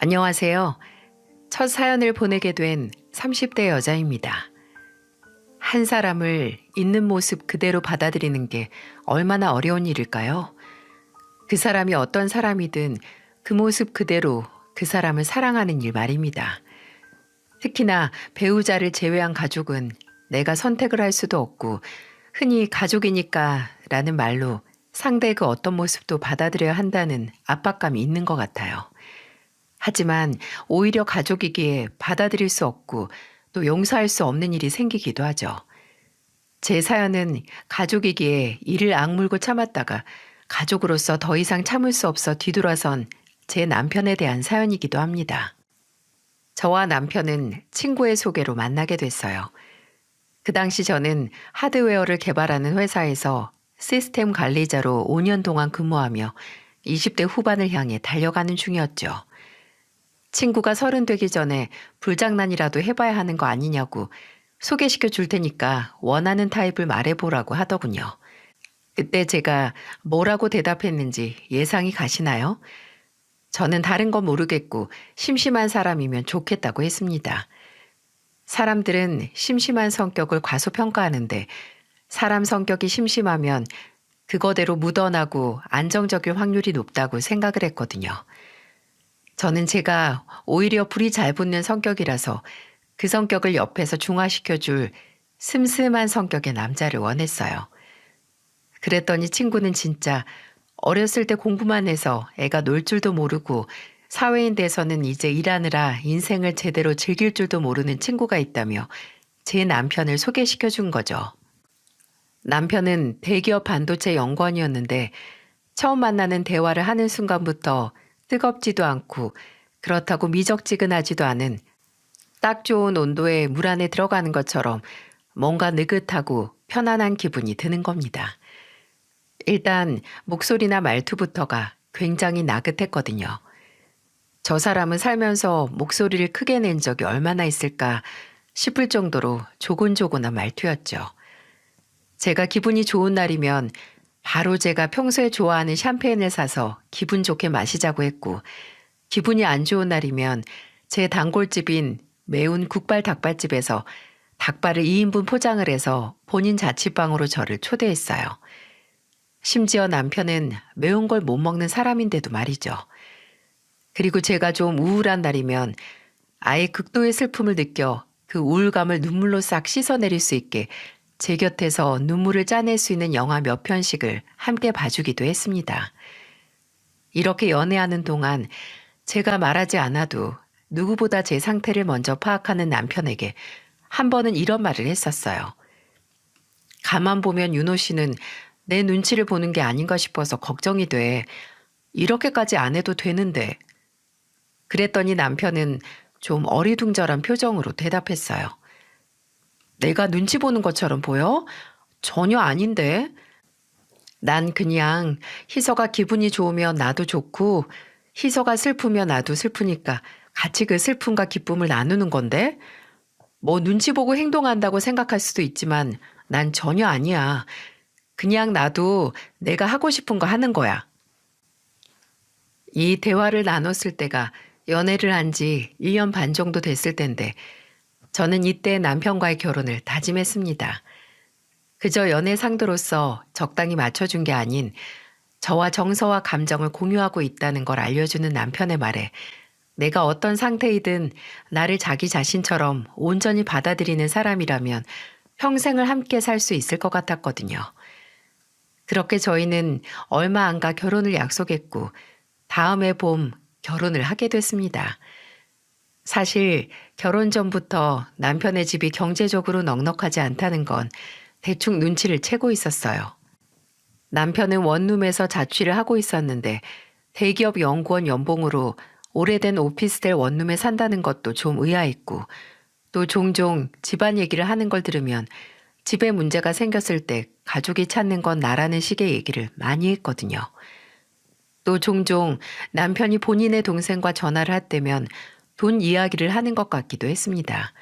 안녕하세요. 첫 사연을 보내게 된 30대 여자입니다. 한 사람을 있는 모습 그대로 받아들이는 게 얼마나 어려운 일일까요? 그 사람이 어떤 사람이든 그 모습 그대로 그 사람을 사랑하는 일 말입니다. 특히나 배우자를 제외한 가족은 내가 선택을 할 수도 없고 흔히 가족이니까 라는 말로 상대의 그 어떤 모습도 받아들여야 한다는 압박감이 있는 것 같아요. 하지만 오히려 가족이기에 받아들일 수 없고 또 용서할 수 없는 일이 생기기도 하죠. 제 사연은 가족이기에 이를 악물고 참았다가 가족으로서 더 이상 참을 수 없어 뒤돌아선 제 남편에 대한 사연이기도 합니다. 저와 남편은 친구의 소개로 만나게 됐어요. 그 당시 저는 하드웨어를 개발하는 회사에서 시스템 관리자로 5년 동안 근무하며 20대 후반을 향해 달려가는 중이었죠. 친구가 30 되기 전에 불장난이라도 해봐야 하는 거 아니냐고 소개시켜 줄 테니까 원하는 타입을 말해보라고 하더군요. 그때 제가 뭐라고 대답했는지 예상이 가시나요? 저는 다른 건 모르겠고 심심한 사람이면 좋겠다고 했습니다. 사람들은 심심한 성격을 과소평가하는데 사람 성격이 심심하면 그거대로 묻어나고 안정적일 확률이 높다고 생각을 했거든요. 저는 제가 오히려 불이 잘 붙는 성격이라서 그 성격을 옆에서 중화시켜줄 슴슴한 성격의 남자를 원했어요. 그랬더니 친구는 진짜 어렸을 때 공부만 해서 애가 놀 줄도 모르고 사회인 돼서는 이제 일하느라 인생을 제대로 즐길 줄도 모르는 친구가 있다며 제 남편을 소개시켜 준 거죠. 남편은 대기업 반도체 연구원이었는데 처음 만나는 대화를 하는 순간부터 뜨겁지도 않고 그렇다고 미적지근하지도 않은 딱 좋은 온도에 물 안에 들어가는 것처럼 뭔가 느긋하고 편안한 기분이 드는 겁니다. 일단 목소리나 말투부터가 굉장히 나긋했거든요. 저 사람은 살면서 목소리를 크게 낸 적이 얼마나 있을까 싶을 정도로 조곤조곤한 말투였죠. 제가 기분이 좋은 날이면 바로 제가 평소에 좋아하는 샴페인을 사서 기분 좋게 마시자고 했고, 기분이 안 좋은 날이면 제 단골집인 매운 국발 닭발집에서 닭발을 2인분 포장을 해서 본인 자취방으로 저를 초대했어요. 심지어 남편은 매운 걸 못 먹는 사람인데도 말이죠. 그리고 제가 좀 우울한 날이면 아예 극도의 슬픔을 느껴 그 우울감을 눈물로 싹 씻어내릴 수 있게 제 곁에서 눈물을 짜낼 수 있는 영화 몇 편씩을 함께 봐주기도 했습니다. 이렇게 연애하는 동안 제가 말하지 않아도 누구보다 제 상태를 먼저 파악하는 남편에게 한 번은 이런 말을 했었어요. 가만 보면 윤호 씨는 내 눈치를 보는 게 아닌가 싶어서 걱정이 돼. 이렇게까지 안 해도 되는데. 그랬더니 남편은 좀 어리둥절한 표정으로 대답했어요. 내가 눈치 보는 것처럼 보여? 전혀 아닌데. 난 그냥 희서가 기분이 좋으면 나도 좋고 희서가 슬프면 나도 슬프니까 같이 그 슬픔과 기쁨을 나누는 건데 뭐 눈치 보고 행동한다고 생각할 수도 있지만 난 전혀 아니야. 그냥 나도 내가 하고 싶은 거 하는 거야. 이 대화를 나눴을 때가 연애를 한 지 1년 반 정도 됐을 텐데 저는 이때 남편과의 결혼을 다짐했습니다. 그저 연애 상대로서 적당히 맞춰준 게 아닌 저와 정서와 감정을 공유하고 있다는 걸 알려주는 남편의 말에 내가 어떤 상태이든 나를 자기 자신처럼 온전히 받아들이는 사람이라면 평생을 함께 살 수 있을 것 같았거든요. 그렇게 저희는 얼마 안 가 결혼을 약속했고 다음해 봄 결혼을 하게 됐습니다. 사실 결혼 전부터 남편의 집이 경제적으로 넉넉하지 않다는 건 대충 눈치를 채고 있었어요. 남편은 원룸에서 자취를 하고 있었는데 대기업 연구원 연봉으로 오래된 오피스텔 원룸에 산다는 것도 좀 의아했고 또 종종 집안 얘기를 하는 걸 들으면 집에 문제가 생겼을 때 가족이 찾는 건 나라는 식의 얘기를 많이 했거든요. 또 종종 남편이 본인의 동생과 전화를 할 때면 돈 이야기를 하는 것 같기도 했습니다.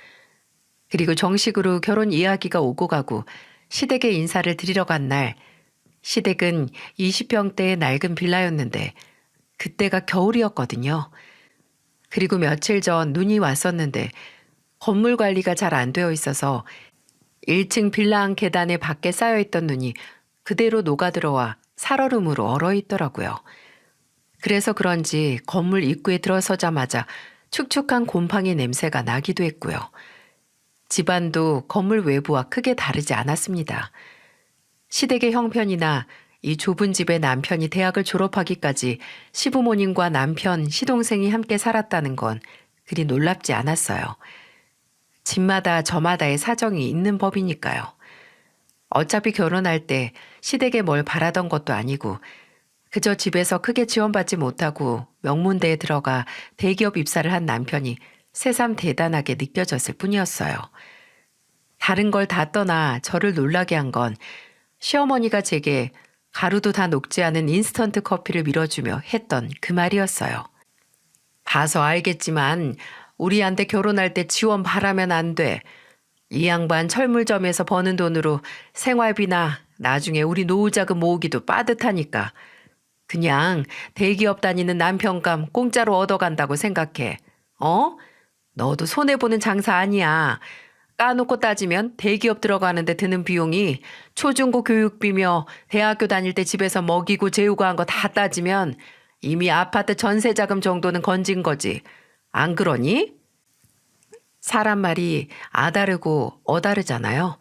그리고 정식으로 결혼 이야기가 오고 가고 시댁에 인사를 드리러 간 날, 시댁은 20평대의 낡은 빌라였는데 그때가 겨울이었거든요. 그리고 며칠 전 눈이 왔었는데 건물 관리가 잘 안 되어 있어서 1층 빌라 안 계단에 밖에 쌓여있던 눈이 그대로 녹아들어와 살얼음으로 얼어있더라고요. 그래서 그런지 건물 입구에 들어서자마자 축축한 곰팡이 냄새가 나기도 했고요. 집안도 건물 외부와 크게 다르지 않았습니다. 시댁의 형편이나 이 좁은 집에 남편이 대학을 졸업하기까지 시부모님과 남편, 시동생이 함께 살았다는 건 그리 놀랍지 않았어요. 집마다 저마다의 사정이 있는 법이니까요. 어차피 결혼할 때 시댁에 뭘 바라던 것도 아니고 그저 집에서 크게 지원받지 못하고 명문대에 들어가 대기업 입사를 한 남편이 새삼 대단하게 느껴졌을 뿐이었어요. 다른 걸 다 떠나 저를 놀라게 한 건 시어머니가 제게 가루도 다 녹지 않은 인스턴트 커피를 밀어주며 했던 그 말이었어요. 봐서 알겠지만 우리한테 결혼할 때 지원 바라면 안 돼. 이 양반 철물점에서 버는 돈으로 생활비나 나중에 우리 노후자금 모으기도 빠듯하니까 그냥 대기업 다니는 남편감 공짜로 얻어간다고 생각해. 어? 너도 손해보는 장사 아니야. 까놓고 따지면 대기업 들어가는데 드는 비용이 초중고 교육비며 대학교 다닐 때 집에서 먹이고 재우고 한 거 다 따지면 이미 아파트 전세 자금 정도는 건진 거지. 안 그러니? 사람 말이 아다르고 어다르잖아요.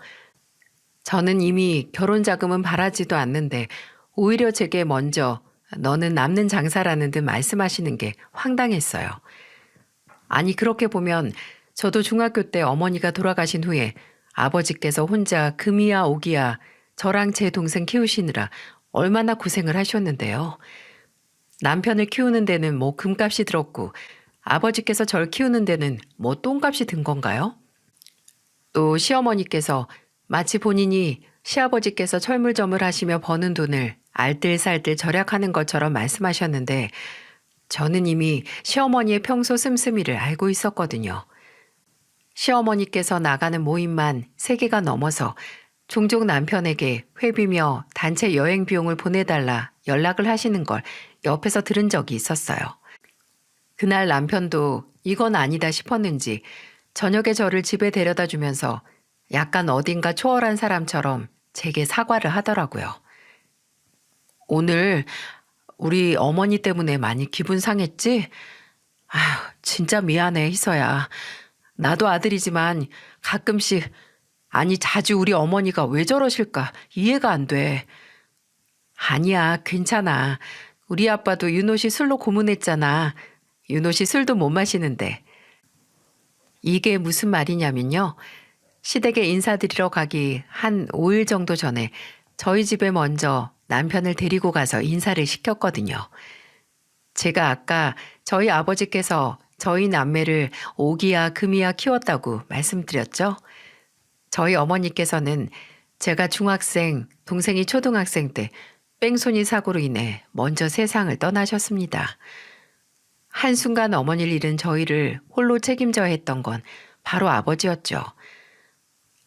저는 이미 결혼 자금은 바라지도 않는데 오히려 제게 먼저 너는 남는 장사라는 듯 말씀하시는 게 황당했어요. 아니 그렇게 보면 저도 중학교 때 어머니가 돌아가신 후에 아버지께서 혼자 금이야 오기야 저랑 제 동생 키우시느라 얼마나 고생을 하셨는데요. 남편을 키우는 데는 뭐 금값이 들었고 아버지께서 절 키우는 데는 뭐 똥값이 든 건가요? 또 시어머니께서 마치 본인이 시아버지께서 철물점을 하시며 버는 돈을 알뜰살뜰 절약하는 것처럼 말씀하셨는데 저는 이미 시어머니의 평소 씀씀이를 알고 있었거든요. 시어머니께서 나가는 모임만 3개가 넘어서 종종 남편에게 회비며 단체 여행 비용을 보내달라 연락을 하시는 걸 옆에서 들은 적이 있었어요. 그날 남편도 이건 아니다 싶었는지 저녁에 저를 집에 데려다 주면서 약간 어딘가 초월한 사람처럼 제게 사과를 하더라고요. 오늘 우리 어머니 때문에 많이 기분 상했지? 아휴, 진짜 미안해, 희서야. 나도 아들이지만 가끔씩, 아니 자주 우리 어머니가 왜 저러실까 이해가 안 돼. 아니야, 괜찮아. 우리 아빠도 윤호 씨 술로 고문했잖아. 윤호 씨 술도 못 마시는데. 이게 무슨 말이냐면요. 시댁에 인사드리러 가기 한 5일 정도 전에 저희 집에 먼저 남편을 데리고 가서 인사를 시켰거든요. 제가 아까 저희 아버지께서 저희 남매를 오기야 금이야 키웠다고 말씀드렸죠. 저희 어머니께서는 제가 중학생, 동생이 초등학생 때 뺑소니 사고로 인해 먼저 세상을 떠나셨습니다. 한순간 어머니를 잃은 저희를 홀로 책임져야 했던 건 바로 아버지였죠.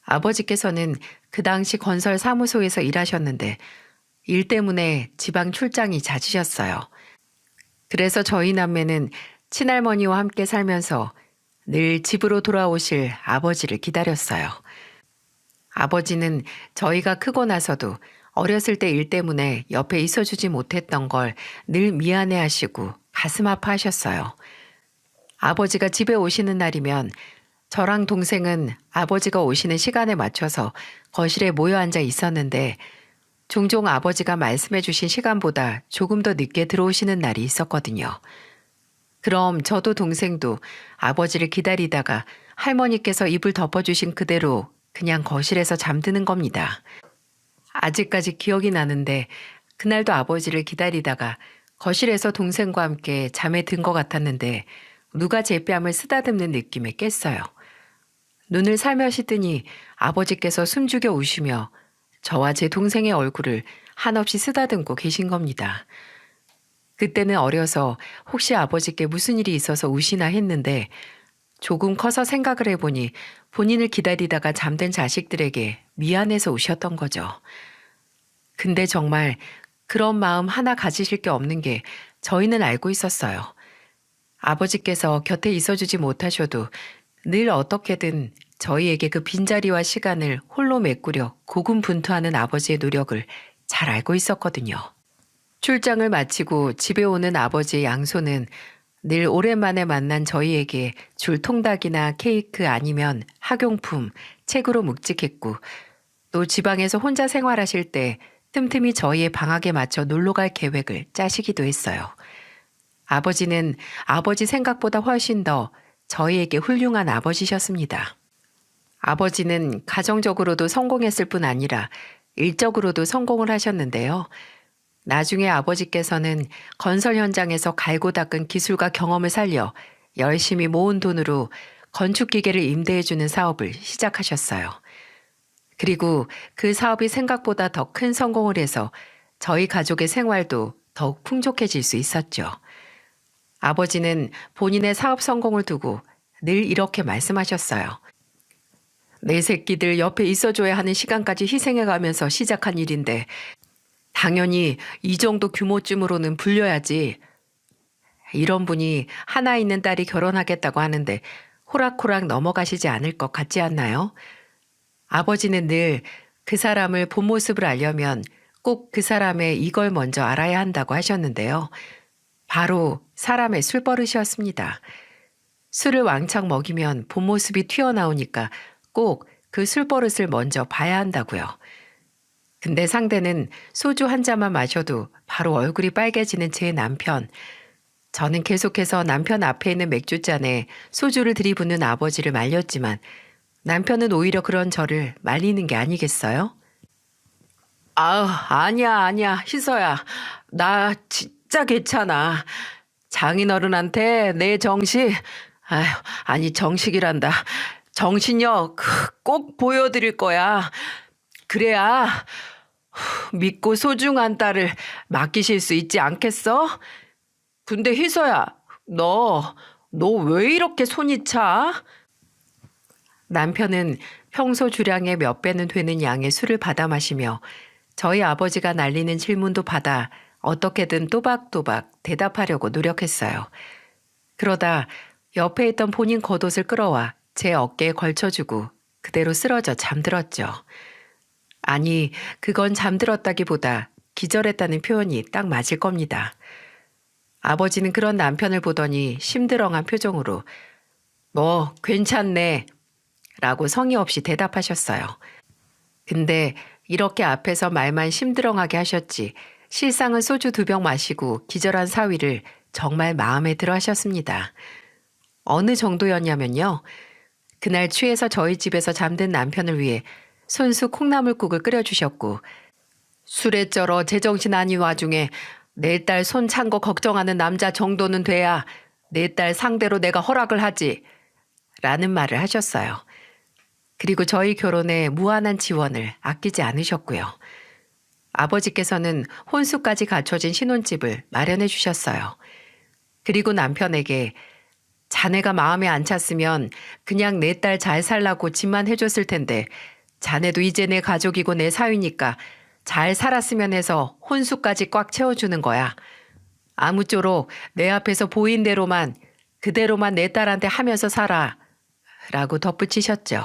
아버지께서는 그 당시 건설 사무소에서 일하셨는데 일 때문에 지방 출장이 잦으셨어요. 그래서 저희 남매는 친할머니와 함께 살면서 늘 집으로 돌아오실 아버지를 기다렸어요. 아버지는 저희가 크고 나서도 어렸을 때 일 때문에 옆에 있어주지 못했던 걸 늘 미안해하시고 가슴 아파하셨어요. 아버지가 집에 오시는 날이면 저랑 동생은 아버지가 오시는 시간에 맞춰서 거실에 모여 앉아 있었는데 종종 아버지가 말씀해 주신 시간보다 조금 더 늦게 들어오시는 날이 있었거든요. 그럼 저도 동생도 아버지를 기다리다가 할머니께서 이불 덮어주신 그대로 그냥 거실에서 잠드는 겁니다. 아직까지 기억이 나는데 그날도 아버지를 기다리다가 거실에서 동생과 함께 잠에 든 것 같았는데 누가 제 뺨을 쓰다듬는 느낌에 깼어요. 눈을 살며시 뜨니 아버지께서 숨죽여 우시며 저와 제 동생의 얼굴을 한없이 쓰다듬고 계신 겁니다. 그때는 어려서 혹시 아버지께 무슨 일이 있어서 우시나 했는데 조금 커서 생각을 해보니 본인을 기다리다가 잠든 자식들에게 미안해서 우셨던 거죠. 근데 정말 그런 마음 하나 가지실 게 없는 게 저희는 알고 있었어요. 아버지께서 곁에 있어주지 못하셔도 늘 어떻게든 저희에게 그 빈자리와 시간을 홀로 메꾸려 고군분투하는 아버지의 노력을 잘 알고 있었거든요. 출장을 마치고 집에 오는 아버지의 양손은 늘 오랜만에 만난 저희에게 줄 통닭이나 케이크 아니면 학용품, 책으로 묵직했고 또 지방에서 혼자 생활하실 때 틈틈이 저희의 방학에 맞춰 놀러갈 계획을 짜시기도 했어요. 아버지는 아버지 생각보다 훨씬 더 저희에게 훌륭한 아버지셨습니다. 아버지는 가정적으로도 성공했을 뿐 아니라 일적으로도 성공을 하셨는데요. 나중에 아버지께서는 건설 현장에서 갈고 닦은 기술과 경험을 살려 열심히 모은 돈으로 건축기계를 임대해주는 사업을 시작하셨어요. 그리고 그 사업이 생각보다 더 큰 성공을 해서 저희 가족의 생활도 더욱 풍족해질 수 있었죠. 아버지는 본인의 사업 성공을 두고 늘 이렇게 말씀하셨어요. 내 새끼들 옆에 있어줘야 하는 시간까지 희생해가면서 시작한 일인데 당연히 이 정도 규모쯤으로는 불려야지. 이런 분이 하나 있는 딸이 결혼하겠다고 하는데 호락호락 넘어가시지 않을 것 같지 않나요? 아버지는 늘 그 사람을 본 모습을 알려면 꼭 그 사람의 이걸 먼저 알아야 한다고 하셨는데요. 바로 사람의 술버릇이었습니다. 술을 왕창 먹이면 본 모습이 튀어나오니까 꼭 그 술버릇을 먼저 봐야 한다고요. 근데 상대는 소주 한 잔만 마셔도 바로 얼굴이 빨개지는 제 남편. 저는 계속해서 남편 앞에 있는 맥주잔에 소주를 들이붓는 아버지를 말렸지만 남편은 오히려 그런 저를 말리는 게 아니겠어요? 아니야, 희서야. 나 진짜 괜찮아. 장인어른한테 내 정식, 아니 정식이란다. 정신력 꼭 보여드릴 거야. 그래야 믿고 소중한 딸을 맡기실 수 있지 않겠어? 근데 희서야, 너 왜 이렇게 손이 차? 남편은 평소 주량의 몇 배는 되는 양의 술을 받아 마시며 저희 아버지가 날리는 질문도 받아 어떻게든 또박또박 대답하려고 노력했어요. 그러다 옆에 있던 본인 겉옷을 끌어와 제 어깨에 걸쳐주고 그대로 쓰러져 잠들었죠. 아니, 그건 잠들었다기보다 기절했다는 표현이 딱 맞을 겁니다. 아버지는 그런 남편을 보더니 심드렁한 표정으로 뭐 괜찮네 라고 성의 없이 대답하셨어요. 근데 이렇게 앞에서 말만 심드렁하게 하셨지 실상은 소주 2병 마시고 기절한 사위를 정말 마음에 들어 하셨습니다. 어느 정도였냐면요. 그날 취해서 저희 집에서 잠든 남편을 위해 손수 콩나물국을 끓여주셨고 술에 쩔어 제정신 아닌 와중에 내 딸 손 찬 거 걱정하는 남자 정도는 돼야 내 딸 상대로 내가 허락을 하지 라는 말을 하셨어요. 그리고 저희 결혼에 무한한 지원을 아끼지 않으셨고요. 아버지께서는 혼수까지 갖춰진 신혼집을 마련해 주셨어요. 그리고 남편에게 자네가 마음에 안 찼으면 그냥 내 딸 잘 살라고 집만 해줬을 텐데 자네도 이제 내 가족이고 내 사위니까 잘 살았으면 해서 혼수까지 꽉 채워주는 거야. 아무쪼록 내 앞에서 보인 대로만 그대로만 내 딸한테 하면서 살아 라고 덧붙이셨죠.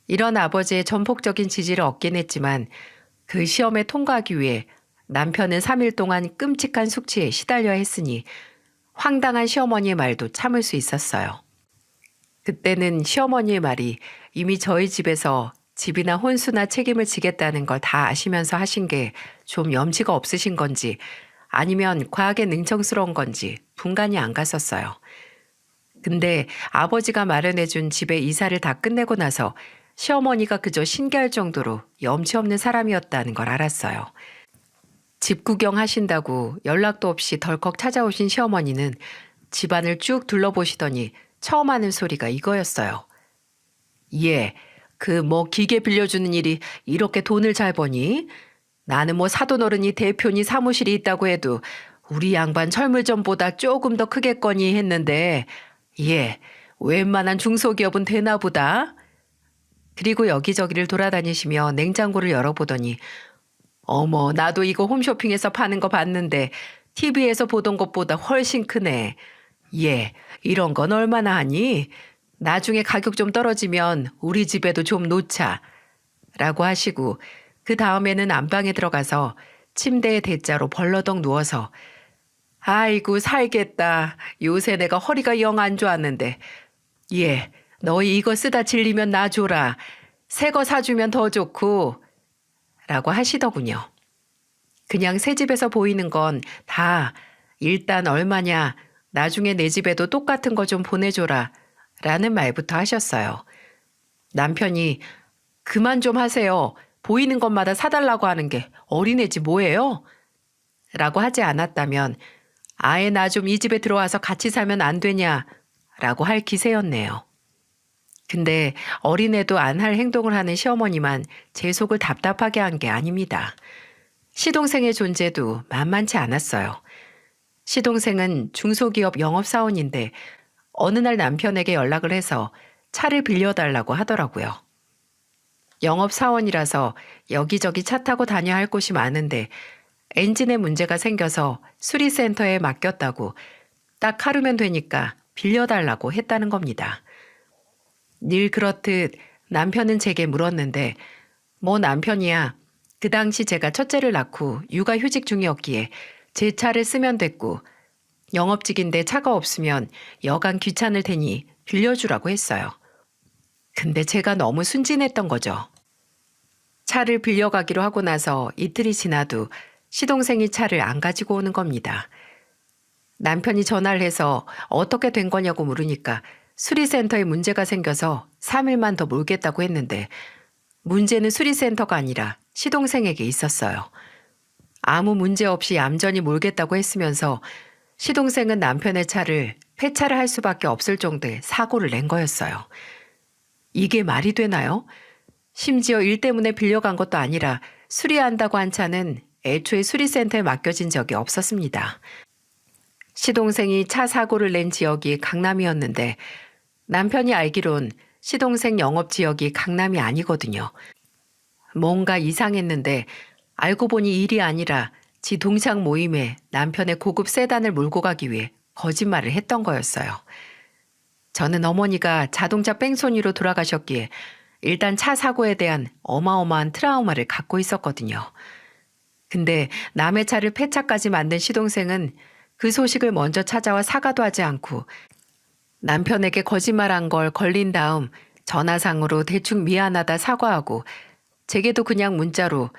이런 아버지의 전폭적인 지지를 얻긴 했지만 그 시험에 통과하기 위해 남편은 3일 동안 끔찍한 숙취에 시달려야 했으니 황당한 시어머니의 말도 참을 수 있었어요. 그때는 시어머니의 말이 이미 저희 집에서 집이나 혼수나 책임을 지겠다는 걸 다 아시면서 하신 게 좀 염치가 없으신 건지 아니면 과하게 능청스러운 건지 분간이 안 갔었어요. 근데 아버지가 마련해준 집에 이사를 다 끝내고 나서 시어머니가 그저 신기할 정도로 염치 없는 사람이었다는 걸 알았어요. 집 구경하신다고 연락도 없이 덜컥 찾아오신 시어머니는 집안을 쭉 둘러보시더니 처음 하는 소리가 이거였어요. 예, 그 기계 빌려주는 일이 이렇게 돈을 잘 버니? 나는 사돈어른이 대표니 사무실이 있다고 해도 우리 양반 철물점보다 조금 더 크겠거니 했는데 예, 웬만한 중소기업은 되나 보다. 그리고 여기저기를 돌아다니시며 냉장고를 열어보더니 어머, 나도 이거 홈쇼핑에서 파는 거 봤는데 TV에서 보던 것보다 훨씬 크네. 예, 이런 건 얼마나 하니? 나중에 가격 좀 떨어지면 우리 집에도 좀 놓자. 라고 하시고 그 다음에는 안방에 들어가서 침대에 대자로 벌러덩 누워서 아이고 살겠다. 요새 내가 허리가 영 안 좋았는데 예, 너희 이거 쓰다 질리면 나 줘라. 새 거 사주면 더 좋고 라고 하시더군요. 그냥 새 집에서 보이는 건 다 일단 얼마냐, 나중에 내 집에도 똑같은 거 좀 보내줘라 라는 말부터 하셨어요. 남편이 그만 좀 하세요. 보이는 것마다 사달라고 하는 게 어린애지 뭐예요? 라고 하지 않았다면 아예 나 좀 이 집에 들어와서 같이 살면 안 되냐 라고 할 기세였네요. 근데 어린애도 안 할 행동을 하는 시어머니만 제 속을 답답하게 한 게 아닙니다. 시동생의 존재도 만만치 않았어요. 시동생은 중소기업 영업사원인데 어느 날 남편에게 연락을 해서 차를 빌려달라고 하더라고요. 영업사원이라서 여기저기 차 타고 다녀야 할 곳이 많은데 엔진에 문제가 생겨서 수리센터에 맡겼다고 딱 하루면 되니까 빌려달라고 했다는 겁니다. 늘 그렇듯 남편은 제게 물었는데 뭐 남편이야. 그 당시 제가 첫째를 낳고 육아휴직 중이었기에 제 차를 쓰면 됐고 영업직인데 차가 없으면 여간 귀찮을 테니 빌려주라고 했어요. 근데 제가 너무 순진했던 거죠. 차를 빌려가기로 하고 나서 이틀이 지나도 시동생이 차를 안 가지고 오는 겁니다. 남편이 전화를 해서 어떻게 된 거냐고 물으니까 수리센터에 문제가 생겨서 3일만 더 몰겠다고 했는데 문제는 수리센터가 아니라 시동생에게 있었어요. 아무 문제 없이 얌전히 몰겠다고 했으면서 시동생은 남편의 차를 폐차를 할 수밖에 없을 정도의 사고를 낸 거였어요. 이게 말이 되나요? 심지어 일 때문에 빌려간 것도 아니라 수리한다고 한 차는 애초에 수리센터에 맡겨진 적이 없었습니다. 시동생이 차 사고를 낸 지역이 강남이었는데 남편이 알기론 시동생 영업 지역이 강남이 아니거든요. 뭔가 이상했는데 알고 보니 일이 아니라 지 동창 모임에 남편의 고급 세단을 몰고 가기 위해 거짓말을 했던 거였어요. 저는 어머니가 자동차 뺑소니로 돌아가셨기에 일단 차 사고에 대한 어마어마한 트라우마를 갖고 있었거든요. 근데 남의 차를 폐차까지 만든 시동생은 그 소식을 먼저 찾아와 사과도 하지 않고 남편에게 거짓말한 걸 걸린 다음 전화상으로 대충 미안하다 사과하고 제게도 그냥 문자로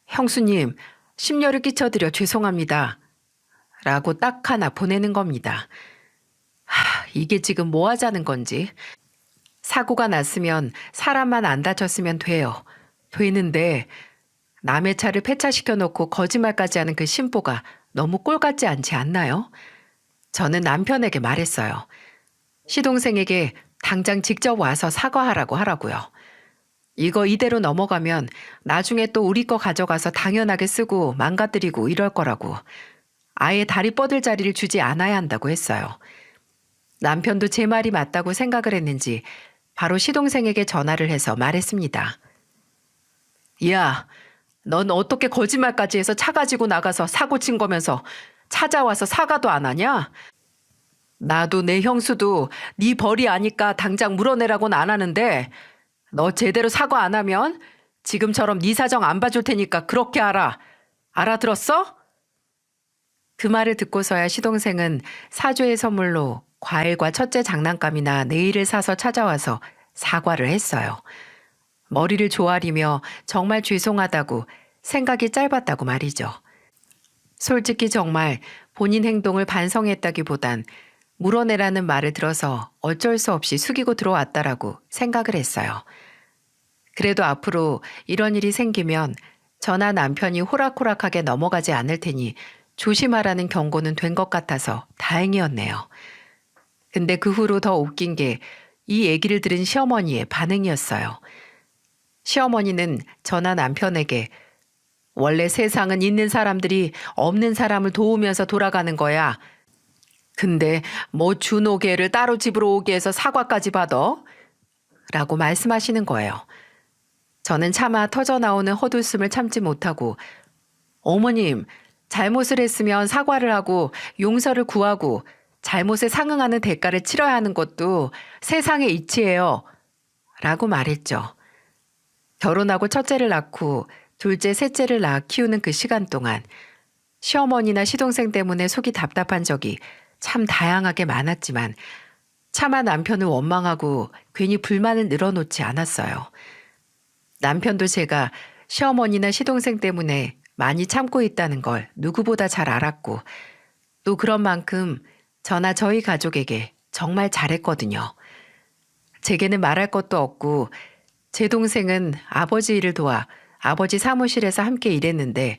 형수님, 심려를 끼쳐드려 죄송합니다. 라고 딱 하나 보내는 겁니다. 이게 지금 뭐 하자는 건지. 사고가 났으면 사람만 안 다쳤으면 돼요. 되는데 남의 차를 폐차시켜 놓고 거짓말까지 하는 그 심보가 너무 꼴 같지 않지 않나요? 저는 남편에게 말했어요. 시동생에게 당장 직접 와서 사과하라고 하라고요. 이거 이대로 넘어가면 나중에 또 우리 거 가져가서 당연하게 쓰고 망가뜨리고 이럴 거라고. 아예 다리 뻗을 자리를 주지 않아야 한다고 했어요. 남편도 제 말이 맞다고 생각을 했는지 바로 시동생에게 전화를 해서 말했습니다. 야, 넌 어떻게 거짓말까지 해서 차 가지고 나가서 사고 친 거면서 찾아와서 사과도 안 하냐? 나도 내 형수도 네 벌이 아니까 당장 물어내라고는 안 하는데 너 제대로 사과 안 하면 지금처럼 네 사정 안 봐줄 테니까 그렇게 알아. 알아들었어? 그 말을 듣고서야 시동생은 사죄의 선물로 과일과 첫째 장난감이나 네일을 사서 찾아와서 사과를 했어요. 머리를 조아리며 정말 죄송하다고 생각이 짧았다고 말이죠. 솔직히 정말 본인 행동을 반성했다기보단 물어내라는 말을 들어서 어쩔 수 없이 숙이고 들어왔다라고 생각을 했어요. 그래도 앞으로 이런 일이 생기면 저나 남편이 호락호락하게 넘어가지 않을 테니 조심하라는 경고는 된 것 같아서 다행이었네요. 근데 그 후로 더 웃긴 게 이 얘기를 들은 시어머니의 반응이었어요. 시어머니는 저나 남편에게 원래 세상은 있는 사람들이 없는 사람을 도우면서 돌아가는 거야. 근데 뭐 준호개를 따로 집으로 오게 해서 사과까지 받아? 라고 말씀하시는 거예요. 저는 차마 터져나오는 헛웃음을 참지 못하고 어머님, 잘못을 했으면 사과를 하고 용서를 구하고 잘못에 상응하는 대가를 치러야 하는 것도 세상의 이치예요. 라고 말했죠. 결혼하고 첫째를 낳고 둘째, 셋째를 낳아 키우는 그 시간 동안 시어머니나 시동생 때문에 속이 답답한 적이 참 다양하게 많았지만 차마 남편을 원망하고 괜히 불만을 늘어놓지 않았어요. 남편도 제가 시어머니나 시동생 때문에 많이 참고 있다는 걸 누구보다 잘 알았고 또 그런 만큼 저나 저희 가족에게 정말 잘했거든요. 제게는 말할 것도 없고 제 동생은 아버지 일을 도와 아버지 사무실에서 함께 일했는데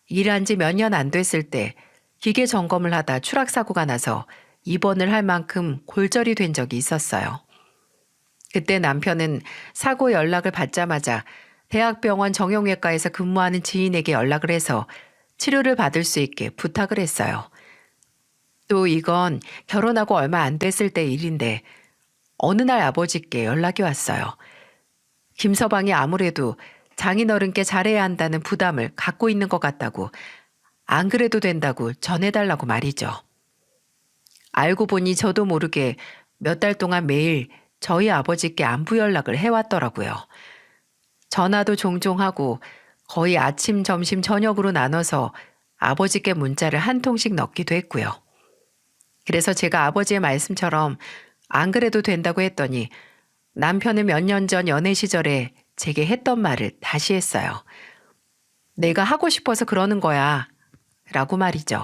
일한 지 몇 년 안 됐을 때 기계 점검을 하다 추락사고가 나서 입원을 할 만큼 골절이 된 적이 있었어요. 그때 남편은 사고 연락을 받자마자 대학병원 정형외과에서 근무하는 지인에게 연락을 해서 치료를 받을 수 있게 부탁을 했어요. 또 이건 결혼하고 얼마 안 됐을 때 일인데 어느 날 아버지께 연락이 왔어요. 김서방이 아무래도 장인어른께 잘해야 한다는 부담을 갖고 있는 것 같다고 안 그래도 된다고 전해달라고 말이죠. 알고 보니 저도 모르게 몇 달 동안 매일 저희 아버지께 안부 연락을 해왔더라고요. 전화도 종종 하고 거의 아침, 점심, 저녁으로 나눠서 아버지께 문자를 한 통씩 넣기도 했고요. 그래서 제가 아버지의 말씀처럼 안 그래도 된다고 했더니 남편은 몇 년 전 연애 시절에 제게 했던 말을 다시 했어요. 내가 하고 싶어서 그러는 거야. 라고 말이죠.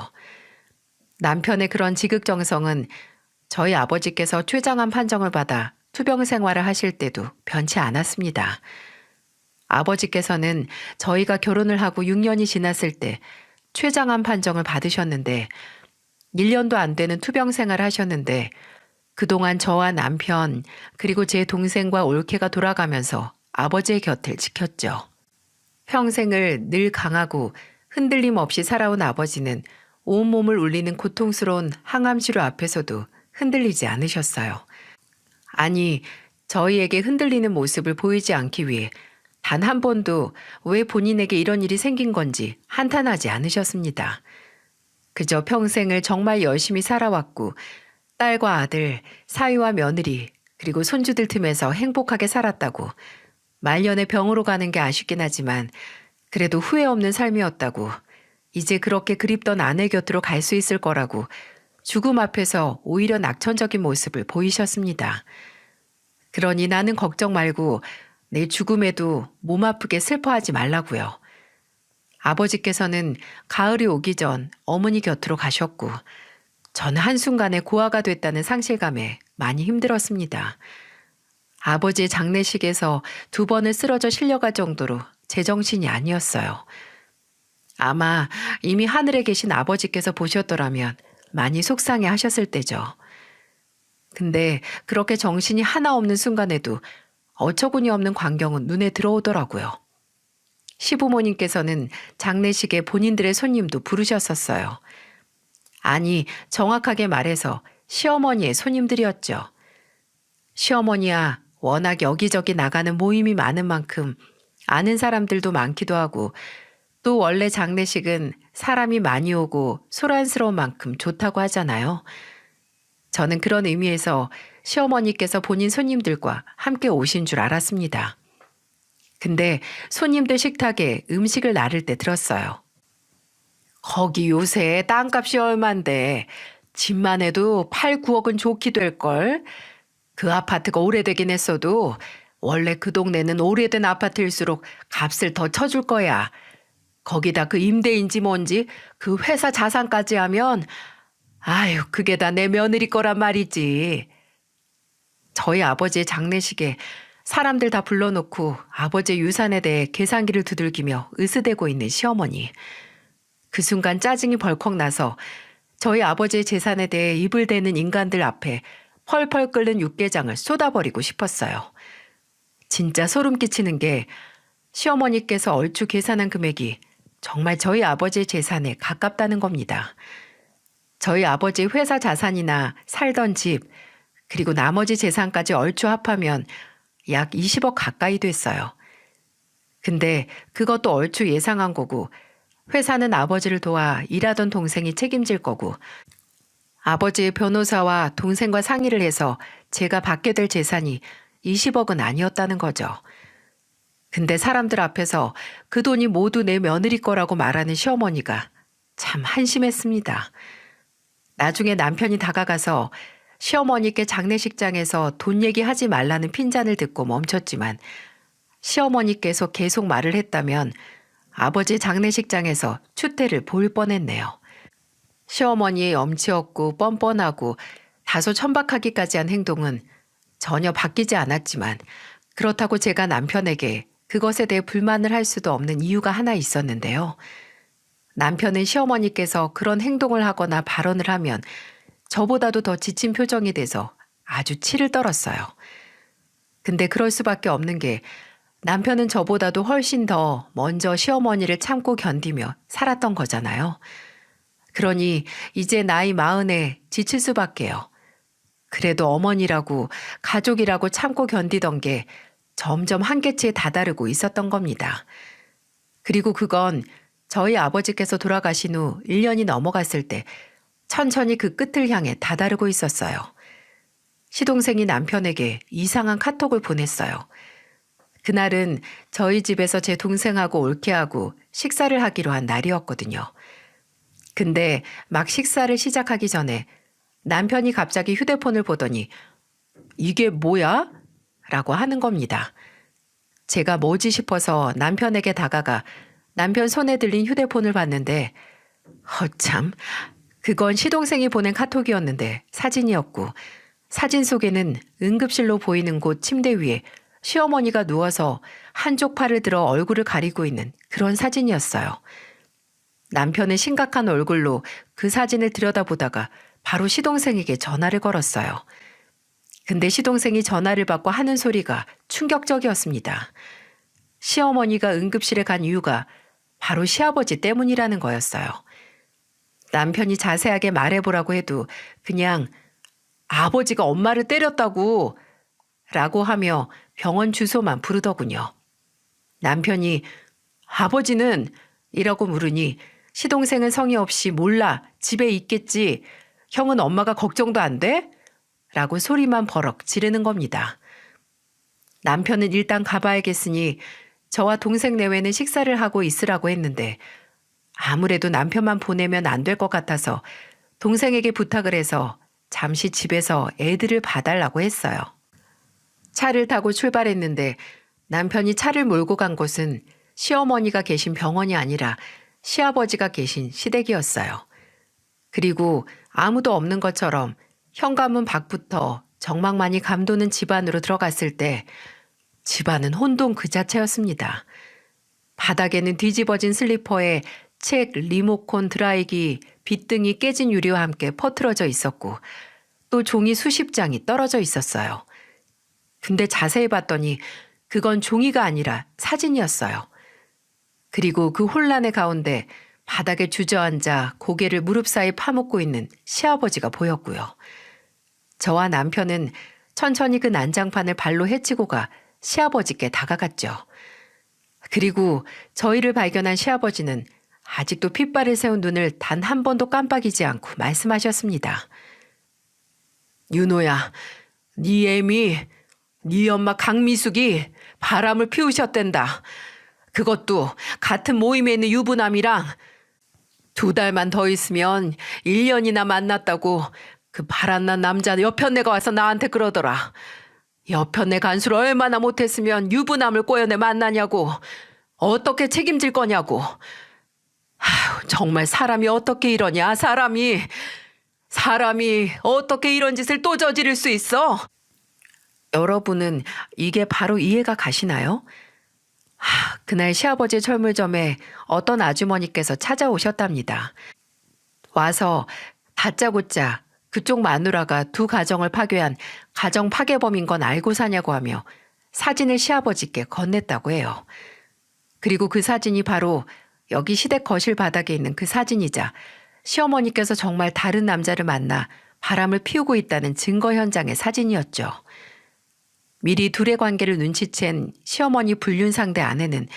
남편의 그런 지극정성은 저희 아버지께서 췌장암 판정을 받아 투병 생활을 하실 때도 변치 않았습니다. 아버지께서는 저희가 결혼을 하고 6년이 지났을 때 췌장암 판정을 받으셨는데 1년도 안 되는 투병 생활을 하셨는데 그동안 저와 남편 그리고 제 동생과 올케가 돌아가면서 아버지의 곁을 지켰죠. 평생을 늘 강하고 흔들림 없이 살아온 아버지는 온몸을 울리는 고통스러운 항암 치료 앞에서도 흔들리지 않으셨어요. 아니, 저희에게 흔들리는 모습을 보이지 않기 위해 단 한 번도 왜 본인에게 이런 일이 생긴 건지 한탄하지 않으셨습니다. 그저 평생을 정말 열심히 살아왔고 딸과 아들, 사위와 며느리, 그리고 손주들 틈에서 행복하게 살았다고 말년에 병으로 가는 게 아쉽긴 하지만 그래도 후회 없는 삶이었다고 이제 그렇게 그립던 아내 곁으로 갈 수 있을 거라고 죽음 앞에서 오히려 낙천적인 모습을 보이셨습니다. 그러니 나는 걱정 말고 내 죽음에도 몸 아프게 슬퍼하지 말라고요. 아버지께서는 가을이 오기 전 어머니 곁으로 가셨고 저는 한순간에 고아가 됐다는 상실감에 많이 힘들었습니다. 아버지의 장례식에서 2번을 쓰러져 실려갈 정도로 제정신이 아니었어요. 아마 이미 하늘에 계신 아버지께서 보셨더라면 많이 속상해 하셨을 때죠. 근데 그렇게 정신이 하나 없는 순간에도 어처구니 없는 광경은 눈에 들어오더라고요. 시부모님께서는 장례식에 본인들의 손님도 부르셨었어요. 아니, 정확하게 말해서 시어머니의 손님들이었죠. 시어머니야 워낙 여기저기 나가는 모임이 많은 만큼 아는 사람들도 많기도 하고 또 원래 장례식은 사람이 많이 오고 소란스러운 만큼 좋다고 하잖아요. 저는 그런 의미에서 시어머니께서 본인 손님들과 함께 오신 줄 알았습니다. 근데 손님들 식탁에 음식을 나를 때 들었어요. 거기 요새 땅값이 얼만데 집만 해도 8, 9억은 좋게 될걸. 그 아파트가 오래되긴 했어도 원래 그 동네는 오래된 아파트일수록 값을 더 쳐줄 거야. 거기다 그 임대인지 뭔지 그 회사 자산까지 하면 아유 그게 다 내 며느리 거란 말이지. 저희 아버지의 장례식에 사람들 다 불러놓고 아버지의 유산에 대해 계산기를 두들기며 으스대고 있는 시어머니. 그 순간 짜증이 벌컥 나서 저희 아버지의 재산에 대해 입을 대는 인간들 앞에 펄펄 끓는 육개장을 쏟아버리고 싶었어요. 진짜 소름 끼치는 게 시어머니께서 얼추 계산한 금액이 정말 저희 아버지의 재산에 가깝다는 겁니다. 저희 아버지의 회사 자산이나 살던 집, 그리고 나머지 재산까지 얼추 합하면 약 20억 가까이 됐어요. 근데 그것도 얼추 예상한 거고 회사는 아버지를 도와 일하던 동생이 책임질 거고 아버지의 변호사와 동생과 상의를 해서 제가 받게 될 재산이 20억은 아니었다는 거죠. 근데 사람들 앞에서 그 돈이 모두 내 며느리 거라고 말하는 시어머니가 참 한심했습니다. 나중에 남편이 다가가서 시어머니께 장례식장에서 돈 얘기하지 말라는 핀잔을 듣고 멈췄지만 시어머니께서 계속 말을 했다면 아버지 장례식장에서 추태를 보일 뻔했네요. 시어머니의 엄치 없고 뻔뻔하고 다소 천박하기까지 한 행동은 전혀 바뀌지 않았지만 그렇다고 제가 남편에게 그것에 대해 불만을 할 수도 없는 이유가 하나 있었는데요. 남편은 시어머니께서 그런 행동을 하거나 발언을 하면 저보다도 더 지친 표정이 돼서 아주 치를 떨었어요. 근데 그럴 수밖에 없는 게 남편은 저보다도 훨씬 더 먼저 시어머니를 참고 견디며 살았던 거잖아요. 그러니 이제 나이 40에 지칠 수밖에요. 그래도 어머니라고 가족이라고 참고 견디던 게 점점 한계치에 다다르고 있었던 겁니다. 그리고 그건 저희 아버지께서 돌아가신 후 1년이 넘어갔을 때 천천히 그 끝을 향해 다다르고 있었어요. 시동생이 남편에게 이상한 카톡을 보냈어요. 그날은 저희 집에서 제 동생하고 올케하고 식사를 하기로 한 날이었거든요. 근데 막 식사를 시작하기 전에 남편이 갑자기 휴대폰을 보더니 이게 뭐야? 라고 하는 겁니다. 제가 뭐지 싶어서 남편에게 다가가 남편 손에 들린 휴대폰을 봤는데 참, 그건 시동생이 보낸 카톡이었는데 사진이었고 사진 속에는 응급실로 보이는 곳 침대 위에 시어머니가 누워서 한쪽 팔을 들어 얼굴을 가리고 있는 그런 사진이었어요. 남편은 심각한 얼굴로 그 사진을 들여다보다가 바로 시동생에게 전화를 걸었어요. 근데 시동생이 전화를 받고 하는 소리가 충격적이었습니다. 시어머니가 응급실에 간 이유가 바로 시아버지 때문이라는 거였어요. 남편이 자세하게 말해보라고 해도 그냥 아버지가 엄마를 때렸다고 라고 하며 병원 주소만 부르더군요. 남편이 아버지는 이라고 물으니 시동생은 성의 없이 몰라 집에 있겠지 형은 엄마가 걱정도 안 돼? 라고 소리만 버럭 지르는 겁니다. 남편은 일단 가봐야겠으니 저와 동생 내외는 식사를 하고 있으라고 했는데 아무래도 남편만 보내면 안 될 것 같아서 동생에게 부탁을 해서 잠시 집에서 애들을 봐달라고 했어요. 차를 타고 출발했는데 남편이 차를 몰고 간 곳은 시어머니가 계신 병원이 아니라 시아버지가 계신 시댁이었어요. 그리고 아무도 없는 것처럼 현관문 밖부터 정막만이 감도는 집 안으로 들어갔을 때 집안은 혼돈 그 자체였습니다. 바닥에는 뒤집어진 슬리퍼에 책, 리모콘, 드라이기, 빗등이 깨진 유리와 함께 퍼트려져 있었고 또 종이 수십 장이 떨어져 있었어요. 근데 자세히 봤더니 그건 종이가 아니라 사진이었어요. 그리고 그 혼란의 가운데 바닥에 주저앉아 고개를 무릎 사이 파묻고 있는 시아버지가 보였고요. 저와 남편은 천천히 그 난장판을 발로 헤치고 가 시아버지께 다가갔죠. 그리고 저희를 발견한 시아버지는 아직도 핏발을 세운 눈을 단 한 번도 깜빡이지 않고 말씀하셨습니다. 윤호야, 네 애미, 네 엄마 강미숙이 바람을 피우셨댄다. 그것도 같은 모임에 있는 유부남이랑 2달만 더 있으면 1년이나 만났다고 그 바람난 남자 여편네가 와서 나한테 그러더라. 여편네 간수를 얼마나 못했으면 유부남을 꼬여내 만나냐고. 어떻게 책임질 거냐고. 아휴, 정말 사람이 어떻게 이러냐, 사람이 어떻게 이런 짓을 또 저지를 수 있어? 여러분은 이게 바로 이해가 가시나요? 그날 시아버지 철물점에 어떤 아주머니께서 찾아오셨답니다. 와서 다짜고짜 그쪽 마누라가 2 가정을 파괴한 가정 파괴범인 건 알고 사냐고 하며 사진을 시아버지께 건넸다고 해요. 그리고 그 사진이 바로 여기 시댁 거실 바닥에 있는 그 사진이자 시어머니께서 정말 다른 남자를 만나 바람을 피우고 있다는 증거 현장의 사진이었죠. 미리 둘의 관계를 눈치챈 시어머니 불륜 상대 아내는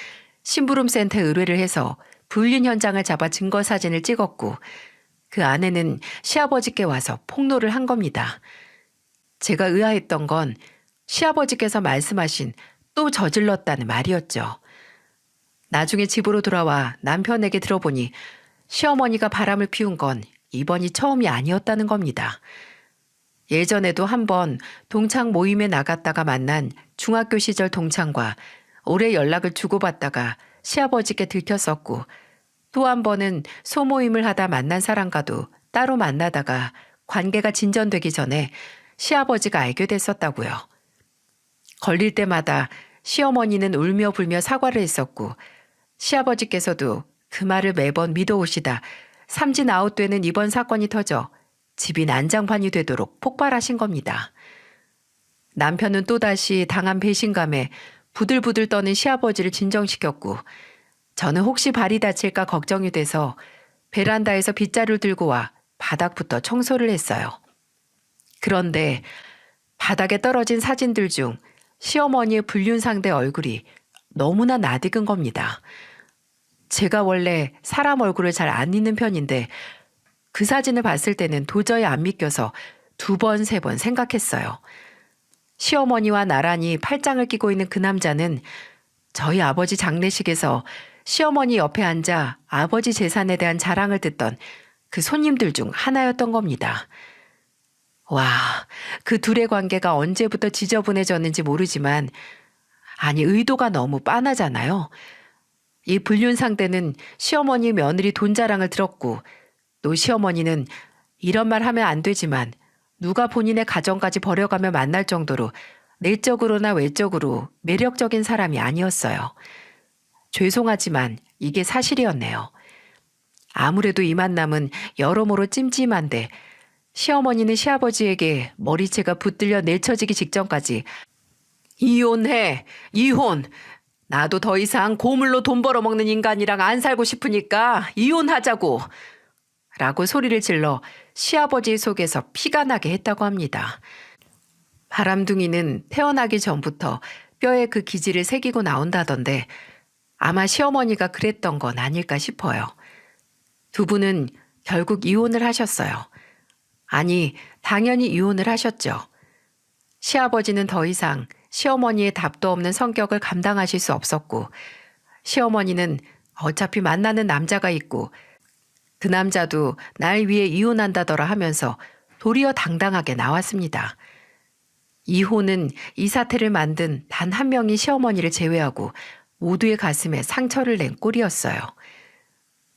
심부름센터에 의뢰를 해서 불륜 현장을 잡아 증거 사진을 찍었고 그 아내는 시아버지께 와서 폭로를 한 겁니다. 제가 의아했던 건 시아버지께서 말씀하신 또 저질렀다는 말이었죠. 나중에 집으로 돌아와 남편에게 들어보니 시어머니가 바람을 피운 건 이번이 처음이 아니었다는 겁니다. 예전에도 한번 동창 모임에 나갔다가 만난 중학교 시절 동창과 오래 연락을 주고받다가 시아버지께 들켰었고, 또 한 번은 소모임을 하다 만난 사람과도 따로 만나다가 관계가 진전되기 전에 시아버지가 알게 됐었다고요. 걸릴 때마다 시어머니는 울며 불며 사과를 했었고, 시아버지께서도 그 말을 매번 믿어오시다 삼진아웃되는 이번 사건이 터져 집이 난장판이 되도록 폭발하신 겁니다. 남편은 또다시 당한 배신감에 부들부들 떠는 시아버지를 진정시켰고, 저는 혹시 발이 다칠까 걱정이 돼서 베란다에서 빗자루를 들고 와 바닥부터 청소를 했어요. 그런데 바닥에 떨어진 사진들 중 시어머니의 불륜상대 얼굴이 너무나 낯익은 겁니다. 제가 원래 사람 얼굴을 잘 안 잊는 편인데 그 사진을 봤을 때는 도저히 안 믿겨서 2번, 3번 생각했어요. 시어머니와 나란히 팔짱을 끼고 있는 그 남자는 저희 아버지 장례식에서 시어머니 옆에 앉아 아버지 재산에 대한 자랑을 듣던 그 손님들 중 하나였던 겁니다. 와, 그 둘의 관계가 언제부터 지저분해졌는지 모르지만, 아니, 의도가 너무 빤하잖아요. 이 불륜 상대는 시어머니 며느리 돈 자랑을 들었고, 또 시어머니는 이런 말 하면 안 되지만 누가 본인의 가정까지 버려가며 만날 정도로 내적으로나 외적으로 매력적인 사람이 아니었어요. 죄송하지만 이게 사실이었네요. 아무래도 이 만남은 여러모로 찜찜한데 시어머니는 시아버지에게 머리채가 붙들려 내쳐지기 직전까지 이혼해, 이혼. 나도 더 이상 고물로 돈 벌어먹는 인간이랑 안 살고 싶으니까 이혼하자고. 라고 소리를 질러 시아버지 속에서 피가 나게 했다고 합니다. 바람둥이는 태어나기 전부터 뼈에 그 기질을 새기고 나온다던데 아마 시어머니가 그랬던 건 아닐까 싶어요. 2분은 결국 이혼을 하셨어요. 아니, 당연히 이혼을 하셨죠. 시아버지는 더 이상 시어머니의 답도 없는 성격을 감당하실 수 없었고, 시어머니는 어차피 만나는 남자가 있고 그 남자도 날 위해 이혼한다더라 하면서 도리어 당당하게 나왔습니다. 이혼은 이 사태를 만든 단 한 명인 시어머니를 제외하고 모두의 가슴에 상처를 낸 꼴이었어요.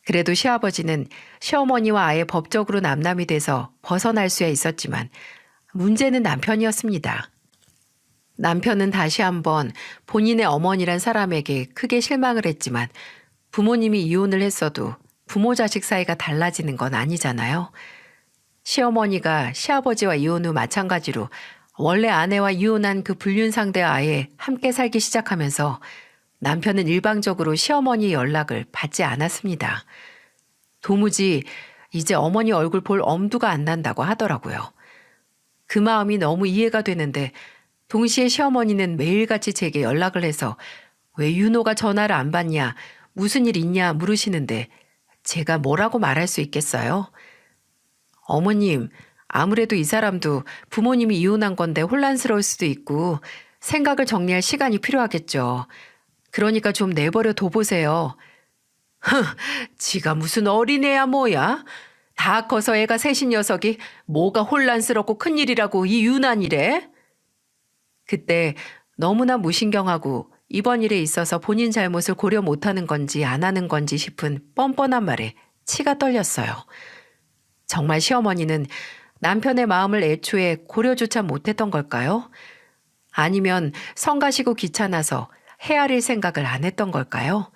그래도 시아버지는 시어머니와 아예 법적으로 남남이 돼서 벗어날 수야 있었지만 문제는 남편이었습니다. 남편은 다시 한번 본인의 어머니란 사람에게 크게 실망을 했지만 부모님이 이혼을 했어도 부모 자식 사이가 달라지는 건 아니잖아요. 시어머니가 시아버지와 이혼 후 마찬가지로 원래 아내와 이혼한 그 불륜 상대와 아예 함께 살기 시작하면서 남편은 일방적으로 시어머니 연락을 받지 않았습니다. 도무지 이제 어머니 얼굴 볼 엄두가 안 난다고 하더라고요. 그 마음이 너무 이해가 되는데 동시에 시어머니는 매일같이 제게 연락을 해서 왜 윤호가 전화를 안 받냐, 무슨 일 있냐 물으시는데 제가 뭐라고 말할 수 있겠어요? 어머님, 아무래도 이 사람도 부모님이 이혼한 건데 혼란스러울 수도 있고 생각을 정리할 시간이 필요하겠죠. 그러니까 좀 내버려 둬보세요. 지가 무슨 어린애야 뭐야? 다 커서 애가 셋인 녀석이 뭐가 혼란스럽고 큰일이라고 이 유난이래? 그때 너무나 무신경하고 이번 일에 있어서 본인 잘못을 고려 못하는 건지 안 하는 건지 싶은 뻔뻔한 말에 치가 떨렸어요. 정말 시어머니는 남편의 마음을 애초에 고려조차 못했던 걸까요? 아니면 성가시고 귀찮아서 헤아릴 생각을 안 했던 걸까요?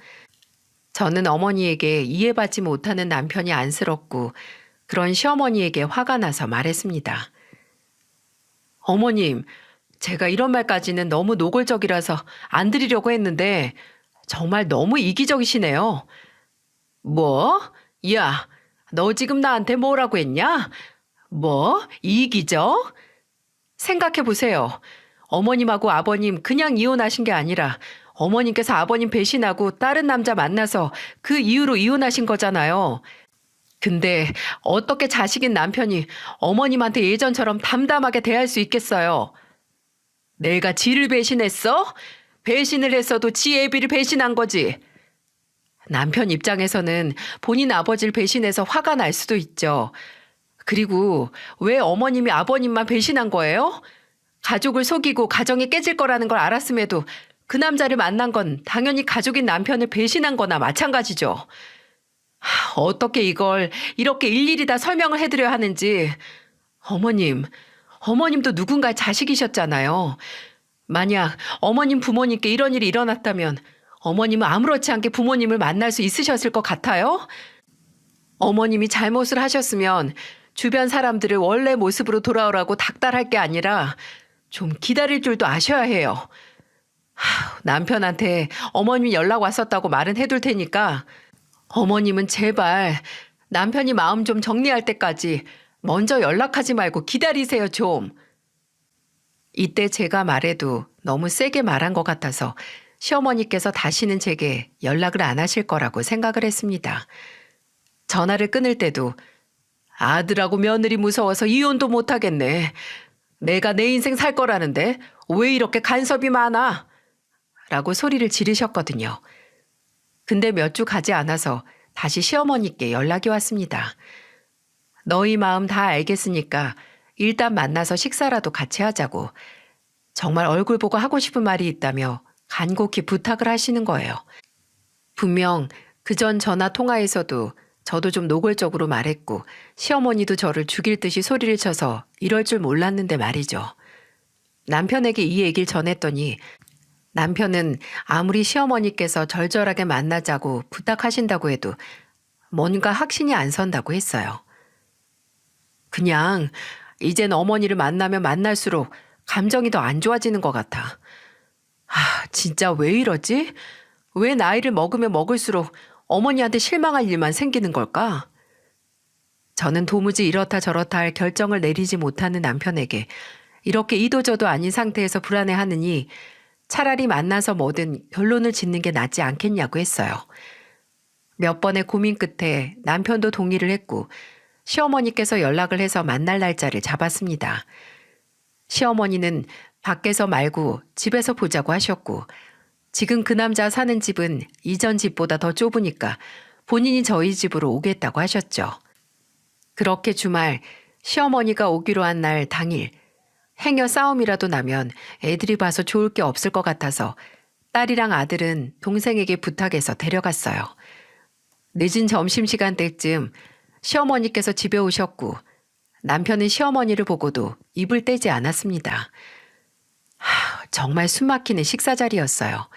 저는 어머니에게 이해받지 못하는 남편이 안쓰럽고 그런 시어머니에게 화가 나서 말했습니다. 어머님, 제가 이런 말까지는 너무 노골적이라서 안 드리려고 했는데 정말 너무 이기적이시네요. 뭐? 야, 너 지금 나한테 뭐라고 했냐? 뭐? 이기적? 생각해보세요. 어머님하고 아버님 그냥 이혼하신 게 아니라 어머님께서 아버님 배신하고 다른 남자 만나서 그 이유로 이혼하신 거잖아요. 근데 어떻게 자식인 남편이 어머님한테 예전처럼 담담하게 대할 수 있겠어요? 내가 지를 배신했어? 배신을 했어도 지 애비를 배신한 거지. 남편 입장에서는 본인 아버지를 배신해서 화가 날 수도 있죠. 그리고 왜 어머님이 아버님만 배신한 거예요? 가족을 속이고 가정이 깨질 거라는 걸 알았음에도 그 남자를 만난 건 당연히 가족인 남편을 배신한 거나 마찬가지죠. 어떻게 이걸 이렇게 일일이 다 설명을 해드려야 하는지. 어머님도 누군가의 자식이셨잖아요. 만약 어머님 부모님께 이런 일이 일어났다면 어머님은 아무렇지 않게 부모님을 만날 수 있으셨을 것 같아요? 어머님이 잘못을 하셨으면 주변 사람들을 원래 모습으로 돌아오라고 닥달할 게 아니라 좀 기다릴 줄도 아셔야 해요. 남편한테 어머님이 연락 왔었다고 말은 해둘 테니까 어머님은 제발 남편이 마음 좀 정리할 때까지 먼저 연락하지 말고 기다리세요 좀. 이때 제가 말해도 너무 세게 말한 것 같아서 시어머니께서 다시는 제게 연락을 안 하실 거라고 생각을 했습니다. 전화를 끊을 때도 아들하고 며느리 무서워서 이혼도 못하겠네. 내가 내 인생 살 거라는데 왜 이렇게 간섭이 많아? 라고 소리를 지르셨거든요. 근데 몇 주 가지 않아서 다시 시어머니께 연락이 왔습니다. 너희 마음 다 알겠으니까 일단 만나서 식사라도 같이 하자고. 정말 얼굴 보고 하고 싶은 말이 있다며 간곡히 부탁을 하시는 거예요. 분명 그전 전화 통화에서도 저도 좀 노골적으로 말했고 시어머니도 저를 죽일 듯이 소리를 쳐서 이럴 줄 몰랐는데 말이죠. 남편에게 이 얘기를 전했더니 남편은 아무리 시어머니께서 절절하게 만나자고 부탁하신다고 해도 뭔가 확신이 안 선다고 했어요. 그냥 이젠 어머니를 만나면 만날수록 감정이 더 안 좋아지는 것 같아. 진짜 왜 이러지? 왜 나이를 먹으면 먹을수록 어머니한테 실망할 일만 생기는 걸까? 저는 도무지 이렇다 저렇다 할 결정을 내리지 못하는 남편에게 이렇게 이도저도 아닌 상태에서 불안해하느니 차라리 만나서 뭐든 결론을 짓는 게 낫지 않겠냐고 했어요. 몇 번의 고민 끝에 남편도 동의를 했고 시어머니께서 연락을 해서 만날 날짜를 잡았습니다. 시어머니는 밖에서 말고 집에서 보자고 하셨고 지금 그 남자 사는 집은 이전 집보다 더 좁으니까 본인이 저희 집으로 오겠다고 하셨죠. 그렇게 주말 시어머니가 오기로 한 날 당일 행여 싸움이라도 나면 애들이 봐서 좋을 게 없을 것 같아서 딸이랑 아들은 동생에게 부탁해서 데려갔어요. 늦은 점심시간 때쯤 시어머니께서 집에 오셨고 남편은 시어머니를 보고도 입을 떼지 않았습니다. 정말 숨막히는 식사 자리였어요.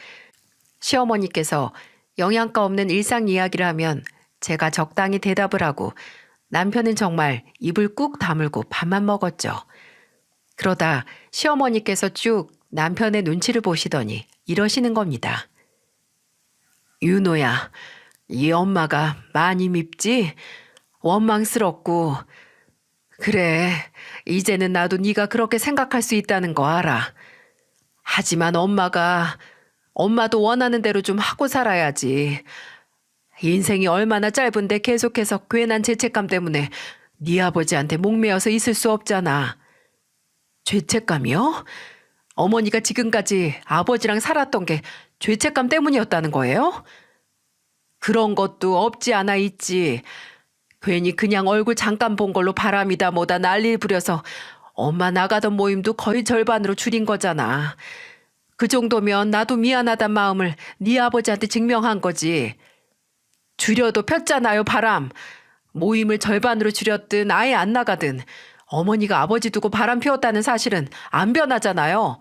시어머니께서 영양가 없는 일상 이야기를 하면 제가 적당히 대답을 하고 남편은 정말 입을 꾹 다물고 밥만 먹었죠. 그러다 시어머니께서 쭉 남편의 눈치를 보시더니 이러시는 겁니다. 윤호야, 이 엄마가 많이 밉지? 원망스럽고. 그래, 이제는 나도 네가 그렇게 생각할 수 있다는 거 알아. 하지만 엄마도 원하는 대로 좀 하고 살아야지. 인생이 얼마나 짧은데 계속해서 괜한 죄책감 때문에 네 아버지한테 목매어서 있을 수 없잖아. 죄책감이요? 어머니가 지금까지 아버지랑 살았던 게 죄책감 때문이었다는 거예요? 그런 것도 없지 않아 있지. 괜히 그냥 얼굴 잠깐 본 걸로 바람이다 뭐다 난리를 부려서 엄마 나가던 모임도 거의 절반으로 줄인 거잖아. 그 정도면 나도 미안하단 마음을 네 아버지한테 증명한 거지. 줄여도 폈잖아요, 바람. 모임을 절반으로 줄였든 아예 안 나가든 어머니가 아버지 두고 바람 피웠다는 사실은 안 변하잖아요.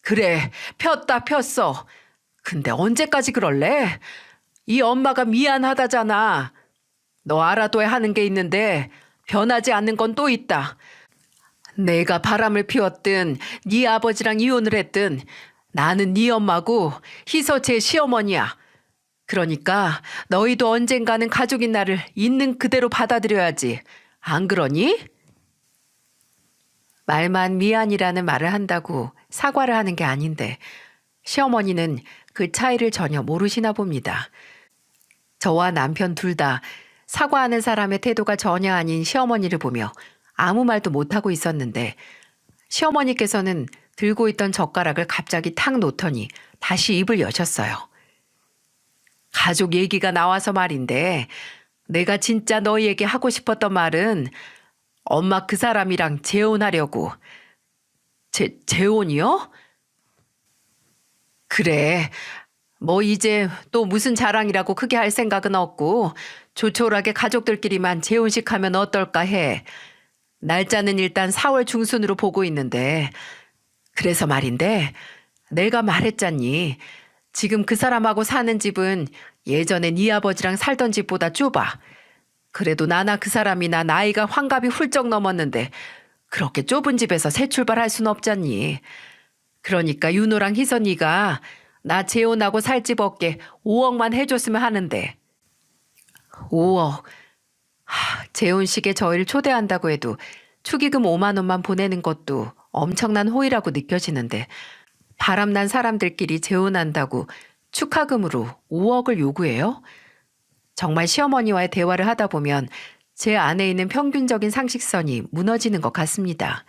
그래, 폈다 폈어. 근데 언제까지 그럴래? 이 엄마가 미안하다잖아. 너 알아둬야 하는 게 있는데 변하지 않는 건 또 있다. 내가 바람을 피웠든 네 아버지랑 이혼을 했든 나는 네 엄마고 희서 제 시어머니야. 그러니까 너희도 언젠가는 가족인 나를 있는 그대로 받아들여야지. 안 그러니? 말만 미안이라는 말을 한다고 사과를 하는 게 아닌데 시어머니는 그 차이를 전혀 모르시나 봅니다. 저와 남편 둘 다 사과하는 사람의 태도가 전혀 아닌 시어머니를 보며 아무 말도 못하고 있었는데 시어머니께서는 들고 있던 젓가락을 갑자기 탁 놓더니 다시 입을 여셨어요. 가족 얘기가 나와서 말인데 내가 진짜 너희에게 하고 싶었던 말은 엄마 그 사람이랑 재혼하려고. 재혼이요? 그래. 뭐 이제 또 무슨 자랑이라고 크게 할 생각은 없고 조촐하게 가족들끼리만 재혼식 하면 어떨까 해. 날짜는 일단 4월 중순으로 보고 있는데 그래서 말인데 내가 말했잖니. 지금 그 사람하고 사는 집은 예전에 네 아버지랑 살던 집보다 좁아. 그래도 나나 그 사람이나 나이가 환갑이 훌쩍 넘었는데 그렇게 좁은 집에서 새 출발할 순 없잖니. 그러니까 윤호랑 희선이가 나 재혼하고 살 집 얻게 5억만 해줬으면 하는데. 5억. 재혼식에 저희를 초대한다고 해도 축의금 5만 원만 보내는 것도 엄청난 호의라고 느껴지는데 바람난 사람들끼리 재혼한다고 축하금으로 5억을 요구해요? 정말 시어머니와의 대화를 하다 보면 제 안에 있는 평균적인 상식선이 무너지는 것 같습니다.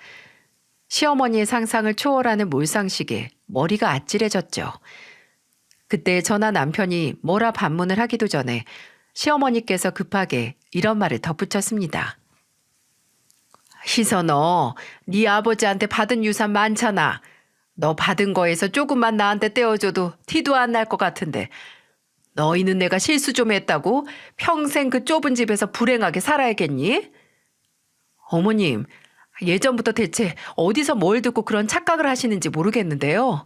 시어머니의 상상을 초월하는 몰상식에 머리가 아찔해졌죠. 그때 저나 남편이 뭐라 반문을 하기도 전에 시어머니께서 급하게 이런 말을 덧붙였습니다. 희선아, 네 아버지한테 받은 유산 많잖아. 너 받은 거에서 조금만 나한테 떼어줘도 티도 안 날 것 같은데 너희는 내가 실수 좀 했다고 평생 그 좁은 집에서 불행하게 살아야겠니? 어머님, 예전부터 대체 어디서 뭘 듣고 그런 착각을 하시는지 모르겠는데요.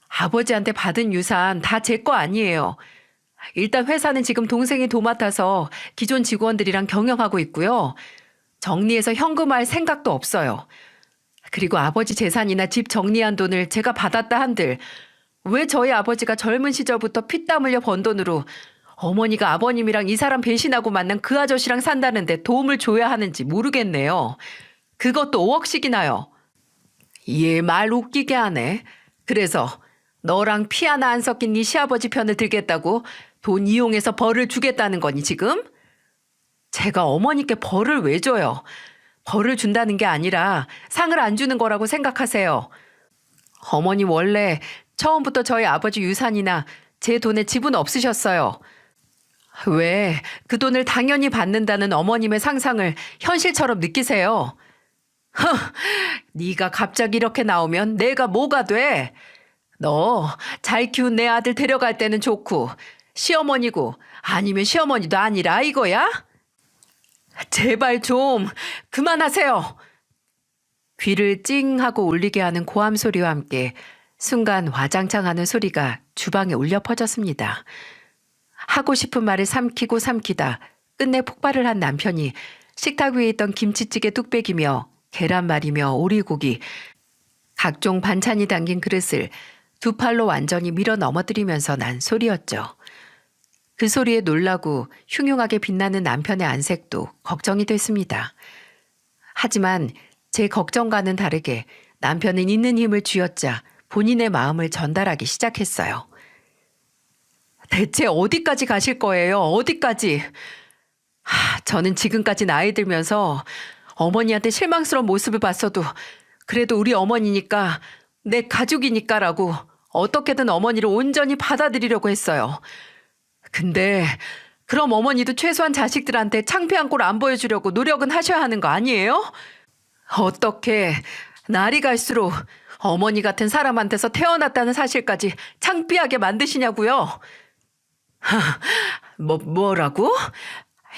아버지한테 받은 유산 다 제 거 아니에요. 일단 회사는 지금 동생이 도맡아서 기존 직원들이랑 경영하고 있고요. 정리해서 현금화할 생각도 없어요. 그리고 아버지 재산이나 집 정리한 돈을 제가 받았다 한들 왜 저희 아버지가 젊은 시절부터 피땀 흘려 번 돈으로 어머니가 아버님이랑 이 사람 배신하고 만난 그 아저씨랑 산다는데 도움을 줘야 하는지 모르겠네요. 그것도 5억씩이나요. 얘 말 웃기게 하네. 그래서 너랑 피 하나 안 섞인 네 시아버지 편을 들겠다고 돈 이용해서 벌을 주겠다는 거니 지금? 제가 어머니께 벌을 왜 줘요? 벌을 준다는 게 아니라 상을 안 주는 거라고 생각하세요. 어머니 원래 처음부터 저희 아버지 유산이나 제 돈에 지분 없으셨어요. 왜 그 돈을 당연히 받는다는 어머님의 상상을 현실처럼 느끼세요? 네가 갑자기 이렇게 나오면 내가 뭐가 돼? 너 잘 키운 내 아들 데려갈 때는 좋고 시어머니고 아니면 시어머니도 아니라 이거야? 제발 좀 그만하세요. 귀를 찡 하고 울리게 하는 고함 소리와 함께 순간 와장창 하는 소리가 주방에 울려 퍼졌습니다. 하고 싶은 말을 삼키고 삼키다 끝내 폭발을 한 남편이 식탁 위에 있던 김치찌개 뚝배기며 계란말이며 오리고기, 각종 반찬이 담긴 그릇을 두 팔로 완전히 밀어 넘어뜨리면서 난 소리였죠. 그 소리에 놀라고 흉흉하게 빛나는 남편의 안색도 걱정이 됐습니다. 하지만 제 걱정과는 다르게 남편은 있는 힘을 쥐어짜 본인의 마음을 전달하기 시작했어요. 대체 어디까지 가실 거예요? 어디까지? 저는 지금까지 나이 들면서 어머니한테 실망스러운 모습을 봤어도 그래도 우리 어머니니까 내 가족이니까라고 어떻게든 어머니를 온전히 받아들이려고 했어요. 근데 그럼 어머니도 최소한 자식들한테 창피한 꼴 안 보여주려고 노력은 하셔야 하는 거 아니에요? 어떻게 날이 갈수록 어머니 같은 사람한테서 태어났다는 사실까지 창피하게 만드시냐고요? 뭐라고?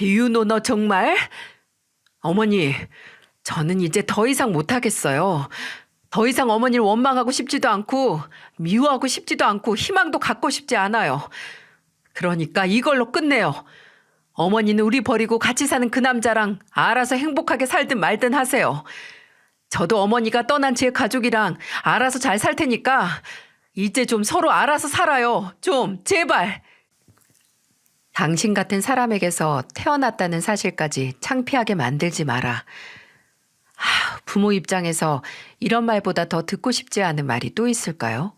윤호 너 정말? 어머니, 저는 이제 더 이상 못하겠어요. 더 이상 어머니를 원망하고 싶지도 않고 미워하고 싶지도 않고 희망도 갖고 싶지 않아요. 그러니까 이걸로 끝내요. 어머니는 우리 버리고 같이 사는 그 남자랑 알아서 행복하게 살든 말든 하세요. 저도 어머니가 떠난 제 가족이랑 알아서 잘 살 테니까 이제 좀 서로 알아서 살아요. 좀 제발. 당신 같은 사람에게서 태어났다는 사실까지 창피하게 만들지 마라. 부모 입장에서 이런 말보다 더 듣고 싶지 않은 말이 또 있을까요?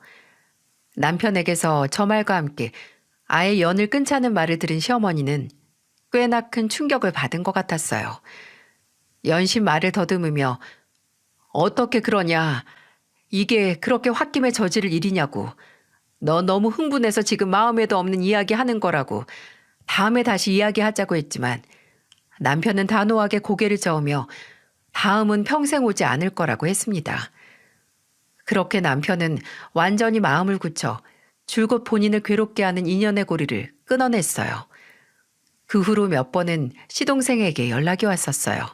남편에게서 저 말과 함께 아예 연을 끊자는 말을 들은 시어머니는 꽤나 큰 충격을 받은 것 같았어요. 연신 말을 더듬으며 어떻게 그러냐. 이게 그렇게 홧김에 저지를 일이냐고. 너 너무 흥분해서 지금 마음에도 없는 이야기 하는 거라고. 다음에 다시 이야기하자고 했지만 남편은 단호하게 고개를 저으며 다음은 평생 오지 않을 거라고 했습니다. 그렇게 남편은 완전히 마음을 굳혀 줄곧 본인을 괴롭게 하는 인연의 고리를 끊어냈어요. 그 후로 몇 번은 시동생에게 연락이 왔었어요.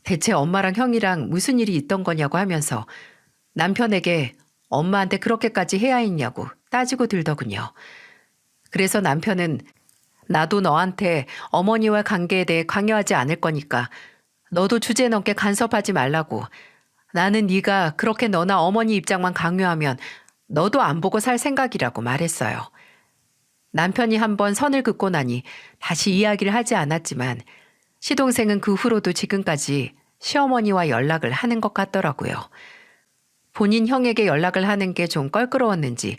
대체 엄마랑 형이랑 무슨 일이 있던 거냐고 하면서 남편에게 엄마한테 그렇게까지 해야 했냐고 따지고 들더군요. 그래서 남편은 나도 너한테 어머니와 관계에 대해 강요하지 않을 거니까 너도 주제넘게 간섭하지 말라고. 나는 네가 그렇게 너나 어머니 입장만 강요하면 너도 안 보고 살 생각이라고 말했어요. 남편이 한번 선을 긋고 나니 다시 이야기를 하지 않았지만 시동생은 그 후로도 지금까지 시어머니와 연락을 하는 것 같더라고요. 본인 형에게 연락을 하는 게 좀 껄끄러웠는지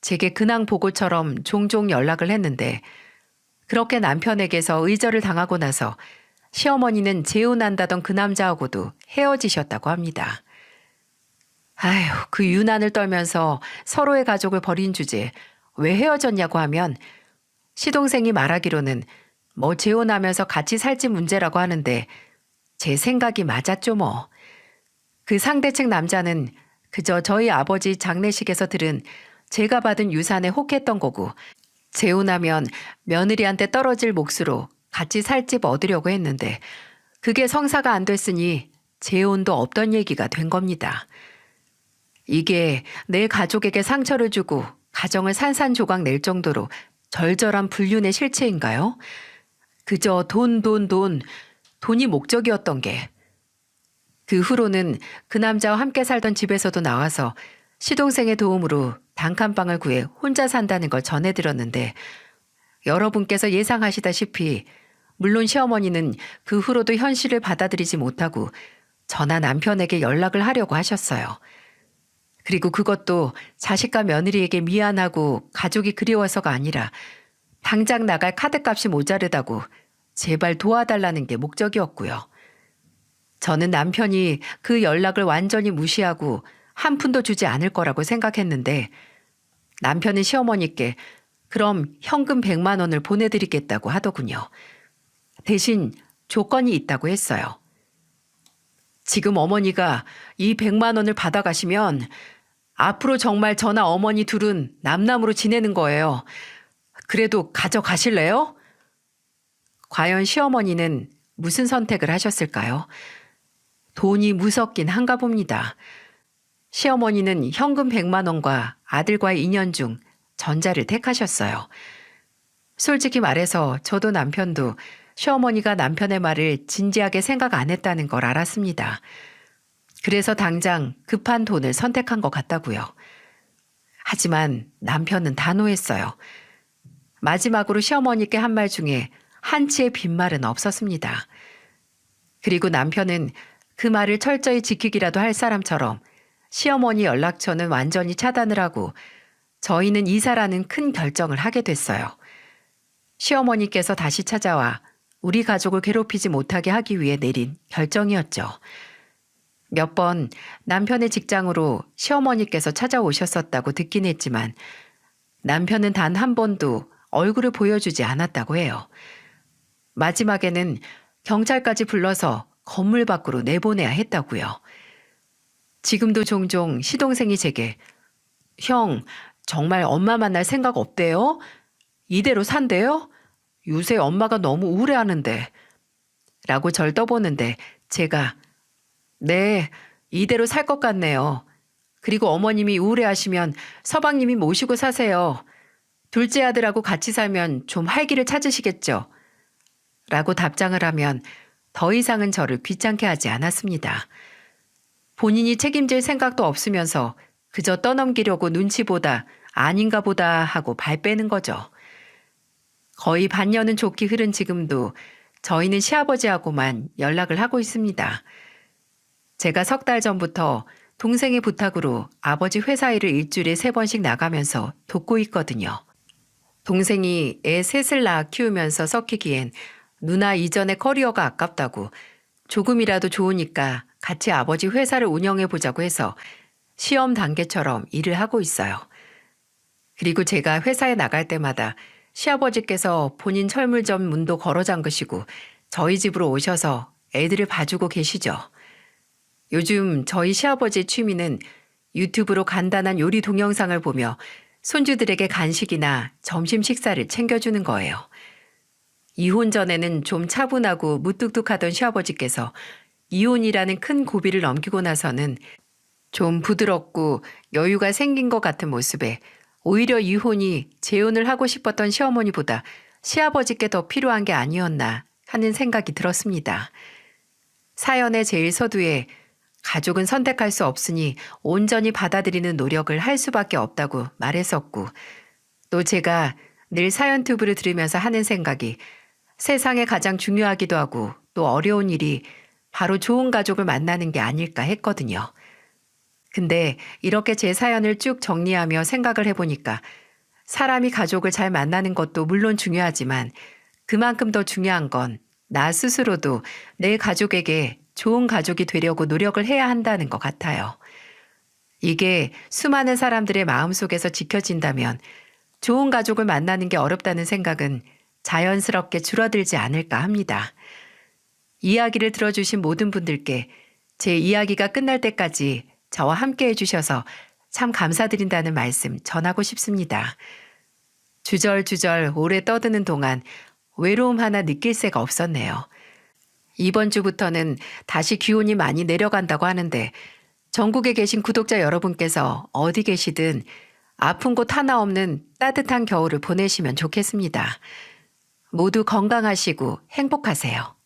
제게 근황 보고처럼 종종 연락을 했는데 그렇게 남편에게서 의절을 당하고 나서 시어머니는 재혼한다던 그 남자하고도 헤어지셨다고 합니다. 아휴, 그 유난을 떨면서 서로의 가족을 버린 주제에 왜 헤어졌냐고 하면 시동생이 말하기로는 뭐 재혼하면서 같이 살지 문제라고 하는데 제 생각이 맞았죠 뭐. 그 상대측 남자는 그저 저희 아버지 장례식에서 들은 제가 받은 유산에 혹했던 거고 재혼하면 며느리한테 떨어질 몫으로 같이 살 집 얻으려고 했는데 그게 성사가 안 됐으니 재혼도 없던 얘기가 된 겁니다. 이게 내 가족에게 상처를 주고 가정을 산산조각 낼 정도로 절절한 불륜의 실체인가요? 그저 돈이 목적이었던 게. 그 후로는 그 남자와 함께 살던 집에서도 나와서 시동생의 도움으로 단칸방을 구해 혼자 산다는 걸 전해들었는데 여러분께서 예상하시다시피 물론 시어머니는 그 후로도 현실을 받아들이지 못하고 저나 남편에게 연락을 하려고 하셨어요. 그리고 그것도 자식과 며느리에게 미안하고 가족이 그리워서가 아니라 당장 나갈 카드값이 모자르다고 제발 도와달라는 게 목적이었고요. 저는 남편이 그 연락을 완전히 무시하고 한 푼도 주지 않을 거라고 생각했는데 남편은 시어머니께 그럼 현금 100만 원을 보내드리겠다고 하더군요. 대신 조건이 있다고 했어요. 지금 어머니가 이 100만 원을 받아가시면 앞으로 정말 저나 어머니 둘은 남남으로 지내는 거예요. 그래도 가져가실래요? 과연 시어머니는 무슨 선택을 하셨을까요? 돈이 무섭긴 한가 봅니다. 시어머니는 현금 100만 원과 아들과의 인연 중 전자를 택하셨어요. 솔직히 말해서 저도 남편도 시어머니가 남편의 말을 진지하게 생각 안 했다는 걸 알았습니다. 그래서 당장 급한 돈을 선택한 것 같다고요. 하지만 남편은 단호했어요. 마지막으로 시어머니께 한 말 중에 한치의 빈말은 없었습니다. 그리고 남편은 그 말을 철저히 지키기라도 할 사람처럼 시어머니 연락처는 완전히 차단을 하고 저희는 이사라는 큰 결정을 하게 됐어요. 시어머니께서 다시 찾아와 우리 가족을 괴롭히지 못하게 하기 위해 내린 결정이었죠. 몇 번 남편의 직장으로 시어머니께서 찾아오셨었다고 듣긴 했지만 남편은 단 한 번도 얼굴을 보여주지 않았다고 해요. 마지막에는 경찰까지 불러서 건물 밖으로 내보내야 했다고요. 지금도 종종 시동생이 제게 형, 정말 엄마 만날 생각 없대요? 이대로 산대요? 요새 엄마가 너무 우울해하는데 라고 절 떠보는데 제가 네, 이대로 살 것 같네요. 그리고 어머님이 우울해하시면 서방님이 모시고 사세요. 둘째 아들하고 같이 살면 좀 활기를 찾으시겠죠? 라고 답장을 하면 더 이상은 저를 귀찮게 하지 않았습니다. 본인이 책임질 생각도 없으면서 그저 떠넘기려고 눈치 보다 아닌가 보다 하고 발 빼는 거죠. 거의 반년은 좋게 흐른 지금도 저희는 시아버지하고만 연락을 하고 있습니다. 제가 석 달 전부터 동생의 부탁으로 아버지 회사 일을 일주일에 3번씩 나가면서 돕고 있거든요. 동생이 애 셋을 낳아 키우면서 썩히기엔 누나 이전의 커리어가 아깝다고 조금이라도 좋으니까 같이 아버지 회사를 운영해 보자고 해서 시험 단계처럼 일을 하고 있어요. 그리고 제가 회사에 나갈 때마다 시아버지께서 본인 철물점 문도 걸어 잠그시고 저희 집으로 오셔서 애들을 봐주고 계시죠. 요즘 저희 시아버지 취미는 유튜브로 간단한 요리 동영상을 보며 손주들에게 간식이나 점심 식사를 챙겨주는 거예요. 이혼 전에는 좀 차분하고 무뚝뚝하던 시아버지께서 이혼이라는 큰 고비를 넘기고 나서는 좀 부드럽고 여유가 생긴 것 같은 모습에 오히려 이혼이 재혼을 하고 싶었던 시어머니보다 시아버지께 더 필요한 게 아니었나 하는 생각이 들었습니다. 사연의 제일 서두에 가족은 선택할 수 없으니 온전히 받아들이는 노력을 할 수밖에 없다고 말했었고, 또 제가 늘 사연 튜브를 들으면서 하는 생각이 세상에 가장 중요하기도 하고 또 어려운 일이 바로 좋은 가족을 만나는 게 아닐까 했거든요. 근데 이렇게 제 사연을 쭉 정리하며 생각을 해보니까 사람이 가족을 잘 만나는 것도 물론 중요하지만 그만큼 더 중요한 건 나 스스로도 내 가족에게 좋은 가족이 되려고 노력을 해야 한다는 것 같아요. 이게 수많은 사람들의 마음속에서 지켜진다면 좋은 가족을 만나는 게 어렵다는 생각은 자연스럽게 줄어들지 않을까 합니다. 이야기를 들어주신 모든 분들께 제 이야기가 끝날 때까지 저와 함께 해주셔서 참 감사드린다는 말씀 전하고 싶습니다. 주절주절 오래 떠드는 동안 외로움 하나 느낄 새가 없었네요. 이번 주부터는 다시 기온이 많이 내려간다고 하는데 전국에 계신 구독자 여러분께서 어디 계시든 아픈 곳 하나 없는 따뜻한 겨울을 보내시면 좋겠습니다. 모두 건강하시고 행복하세요.